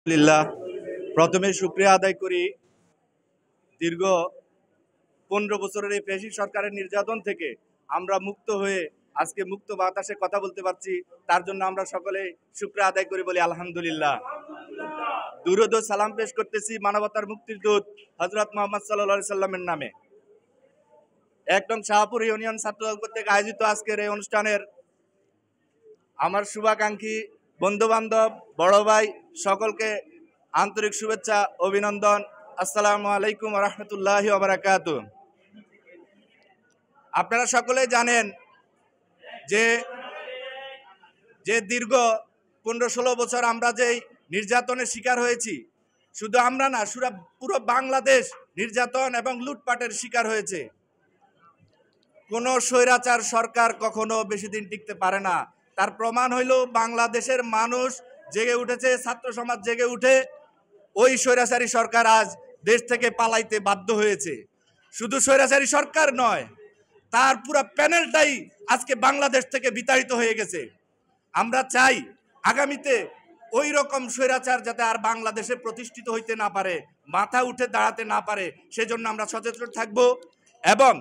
আলহামদুলিল্লাহ, প্রথমে শুকরিয়া আদায় করি দীর্ঘ 15 বছরের এই ফ্যাসিস্ট সরকারের নির্যাতন থেকে আমরা মুক্ত হয়ে আজকে মুক্ত বাতাসে কথা বলতে পারছি। তার জন্য আমরা সকলে শুকরিয়া আদায় করি, বলি আলহামদুলিল্লাহ। দুরূদ ও সালাম পেশ করতেছি মানবতার মুক্তির দূত হযরত মুহাম্মদ সাল্লাল্লাহু আলাইহি সাল্লামের নামে। ১ নং শাহপুর ইউনিয়ন ছাত্রদল কর্তৃক আয়োজিত আজকের এই অনুষ্ঠানের আমার শুভাকাঙ্ক্ষী বন্ধু বান্ধব বড় ভাই সকলকে আন্তরিক শুভেচ্ছা অভিনন্দন। আসসালামু আলাইকুম ওয়া রাহমাতুল্লাহি ওয়া বারাকাতুহু। আপনারা সকলেই জানেন যে দীর্ঘ 15-16 বছর আমরা যেই নির্যাতনের শিকার হয়েছি, শুধু আমরা না, পুরো বাংলাদেশ নির্যাতন এবং লুটপাটের শিকার হয়েছে। কোনো স্বৈরাচার সরকার কখনো বেশি দিন টিকতে পারে না। তার প্রমাণ হইল বাংলাদেশের মানুষ জেগে উঠেছে, ছাত্র সমাজ জেগে উঠে ওই স্বৈরাচারী সরকার আজ দেশ থেকে পালাইতে বাধ্য হয়েছে। শুধু স্বৈরাচারী সরকার নয়, তার পুরো প্যানেলটাই আজকে বাংলাদেশ থেকে বিতাড়িত হয়ে গেছে। আমরা চাই আগামীতে ওই রকম স্বৈরাচার যাতে আর বাংলাদেশে প্রতিষ্ঠিত হইতে না পারে, মাথা উঠে দাঁড়াতে না পারে, সেজন্য আমরা সচেতন থাকব এবং